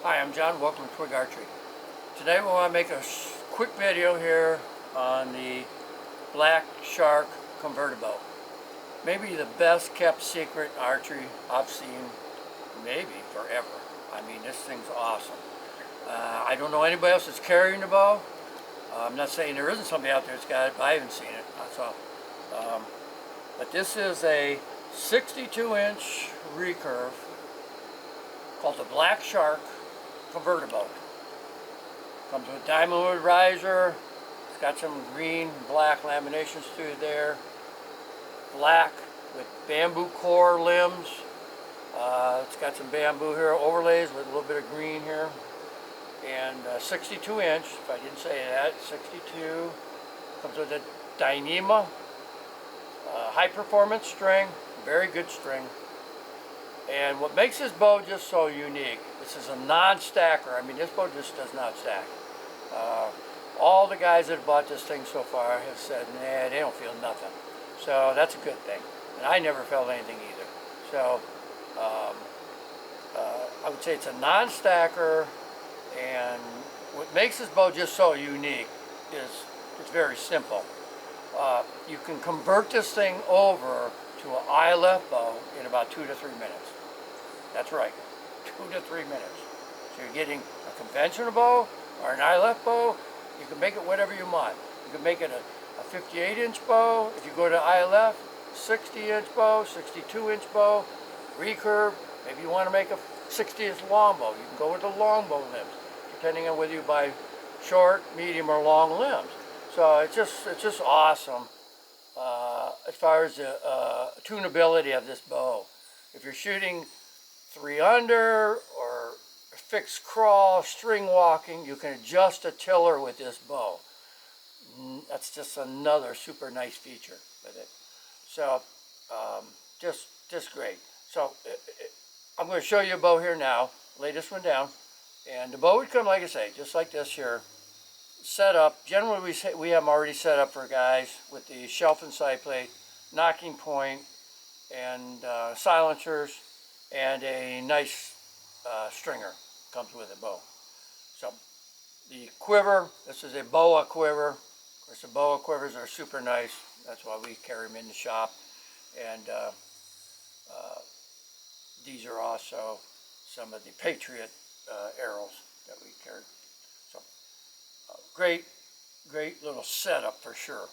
Hi, I'm John. Welcome to Twig Archery. Today we want to make a quick video here on the Black Shark Convertabow. Maybe the best kept secret archery I've seen maybe forever. I mean, this thing's awesome. I don't know anybody else that's carrying the bow. I'm not saying there isn't somebody out there that's got it, but I haven't seen it. But this is a 62-inch recurve called the Black Shark Convertabow. Comes with diamond wood riser. It's got some green and black laminations through there. Black with bamboo core limbs. It's got some bamboo here overlays with a little bit of green here. And 62 inch, if I didn't say that, 62. Comes with a Dyneema high performance string, very good string. And what makes this bow just so unique, this is a non-stacker. I mean, this bow just does not stack. All the guys that have bought this thing so far have said, nah, they don't feel nothing. So that's a good thing. And I never felt anything either. So I would say it's a non-stacker, and what makes this bow just so unique is it's very simple. You can convert this thing over to an ILF bow in about 2 to 3 minutes. That's right, 2 to 3 minutes. So you're getting a conventional bow or an ILF bow. You can make it whatever you want. You can make it a 58-inch bow. If you go to ILF, 60-inch bow, 62-inch bow, recurve. Maybe you want to make a 60-inch long bow. You can go with the long bow limbs, depending on whether you buy short, medium, or long limbs. So it's just awesome as far as the tunability of this bow. If you're shooting 3 under or fixed crawl, string walking, you can adjust a tiller with this bow. That's just another super nice feature with it. So just great. So I'm going to show you a bow here now. Lay this one down, and the bow would come, like I say, just like this here. Set up. Generally, we have them already set up for guys with the shelf and side plate, nocking point, and silencers, and a nice stringer comes with a bow. So the quiver, this is a boa quiver. Of course, the boa quivers are super nice. That's why we carry them in the shop. And these are also some of the Patriot arrows that we carry. So great little setup for sure.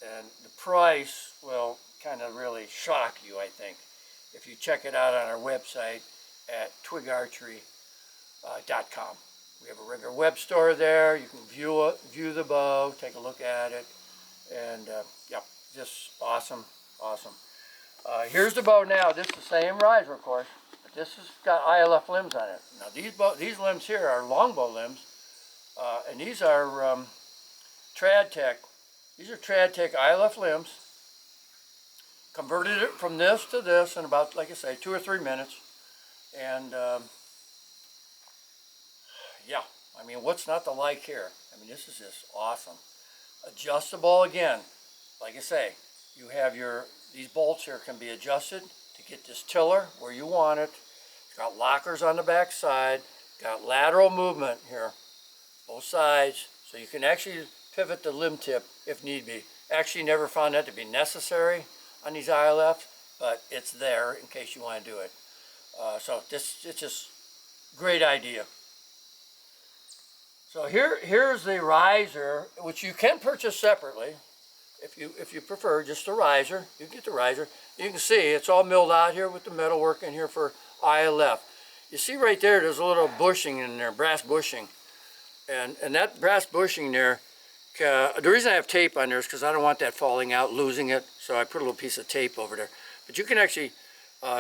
And the price will kind of really shock you, I think, if you check it out on our website at twigarchery.com. We have a regular web store there. You can view the bow, take a look at it, and yeah, just awesome. Here's the bow now. This is the same riser, of course, but this has got ILF limbs on it. Now these limbs here are longbow limbs, and these are TradTech. These are TradTech ILF limbs. Converted it from this to this in about, like I say, 2 or 3 minutes. And yeah, I mean, what's not to like here? I mean, this is just awesome. Adjustable again. Like I say, you have these bolts here can be adjusted to get this tiller where you want it. It's got lockers on the back side. Got lateral movement here, both sides. So you can actually pivot the limb tip if need be. Actually never found that to be necessary on these ILF, but it's there in case you want to do it. So it's just great idea. So here's the riser, which you can purchase separately if you prefer just the riser. You get the riser. You can see it's all milled out here with the metal work in here for ILF. You see right there's a little bushing in there, brass bushing, and that brass bushing there. The reason I have tape on there is because I don't want that falling out, losing it, so I put a little piece of tape over there. But you can actually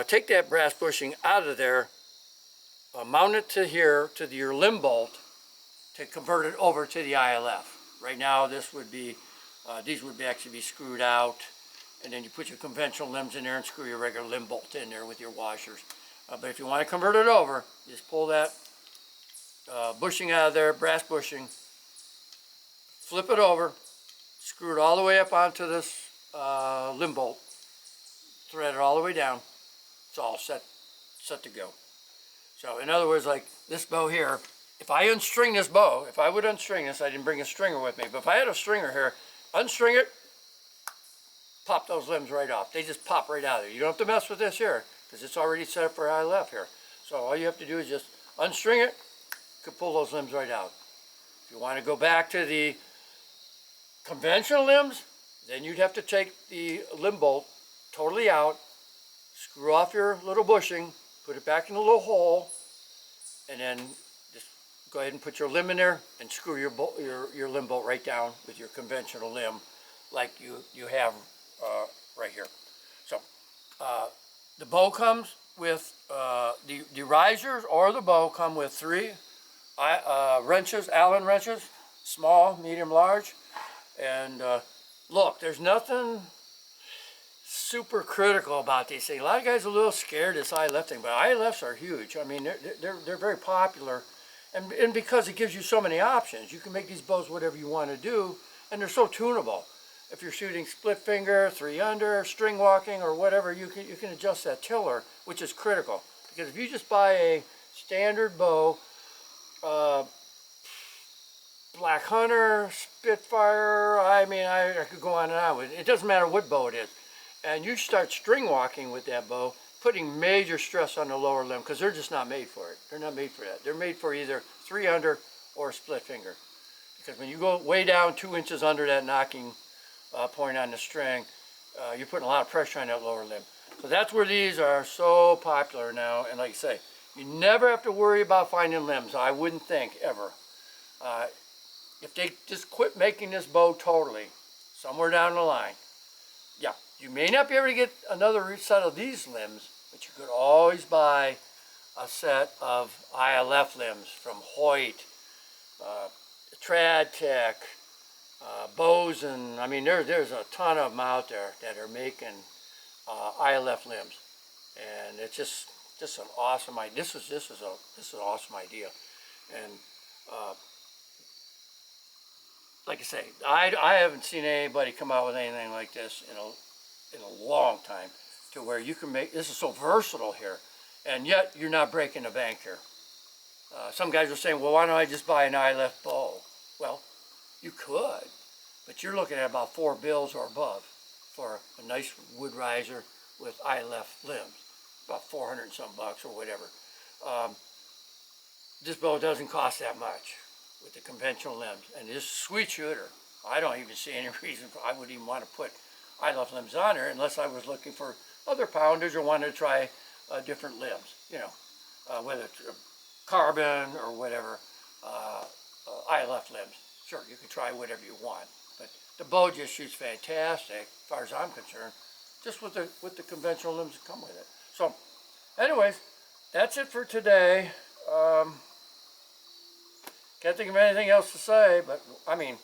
take that brass bushing out of there, mount it to here, to your limb bolt, to convert it over to the ILF. Right now, these would actually be screwed out, and then you put your conventional limbs in there and screw your regular limb bolt in there with your washers. But if you want to convert it over, just pull that bushing out of there, brass bushing, flip it over, screw it all the way up onto this limb bolt, thread it all the way down. It's all set to go. So in other words, like this bow here, if I unstring this bow, if I would unstring this, I didn't bring a stringer with me, but if I had a stringer here, unstring it, pop those limbs right off. They just pop right out of there. You don't have to mess with this here because it's already set up for ILF here. So all you have to do is just unstring it, you can pull those limbs right out. If you want to go back to the conventional limbs, then you'd have to take the limb bolt totally out, screw off your little bushing, put it back in the little hole, and then just go ahead and put your limb in there and screw your limb bolt right down with your conventional limb like you have right here. So the bow comes with the risers or the bow come with 3 wrenches, Allen wrenches, small, medium, large. And look, there's nothing super critical about these things. A lot of guys are a little scared of this ILF thing, but ILFs are huge. I mean, they're very popular, and because it gives you so many options, you can make these bows whatever you want to do, and they're so tunable. If you're shooting split finger, 3 under, string walking, or whatever, you can adjust that tiller, which is critical. Because if you just buy a standard bow, Black Hunter, Spitfire, I mean, I could go on and on with it. It doesn't matter what bow it is. And you start string walking with that bow, putting major stress on the lower limb because they're just not made for it. They're not made for that. They're made for either 3 under or split finger. Because when you go way down 2 inches under that knocking point on the string, you're putting a lot of pressure on that lower limb. So that's where these are so popular now. And like I say, you never have to worry about finding limbs. I wouldn't think, ever. If they just quit making this bow totally, somewhere down the line, yeah, you may not be able to get another set of these limbs, but you could always buy a set of ILF limbs from Hoyt, Trad Tech, Bosen. I mean, there's a ton of them out there that are making ILF limbs, and it's just an awesome idea. This is an awesome idea, and like I say, I haven't seen anybody come out with anything like this in a long time, to where you can make this is so versatile here, and yet you're not breaking the bank here. Some guys are saying, well, why don't I just buy an ILF bow? Well, you could, but you're looking at about 4 bills or above for a nice wood riser with ILF limbs, about 400 and some bucks or whatever. This bow doesn't cost that much with the conventional limbs, and this sweet shooter. I don't even see any reason I would even want to put ILF limbs on there unless I was looking for other pounders or wanted to try different limbs, you know, whether it's carbon or whatever, ILF limbs. Sure, you can try whatever you want, but the bow just shoots fantastic, as far as I'm concerned, just with the conventional limbs that come with it. So, anyways, that's it for today. Can't think of anything else to say, but I mean,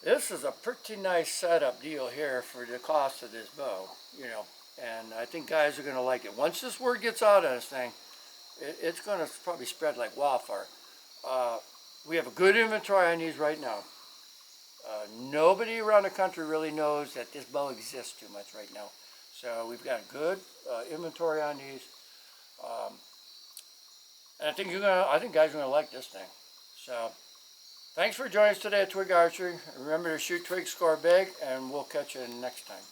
this is a pretty nice setup deal here for the cost of this bow, you know, and I think guys are going to like it. Once this word gets out on this thing, it's going to probably spread like wildfire. We have a good inventory on these right now. Nobody around the country really knows that this bow exists too much right now. So we've got a good inventory on these. And I think guys are gonna like this thing. So thanks for joining us today at Twig Archery. Remember to shoot Twig, score big, and we'll catch you next time.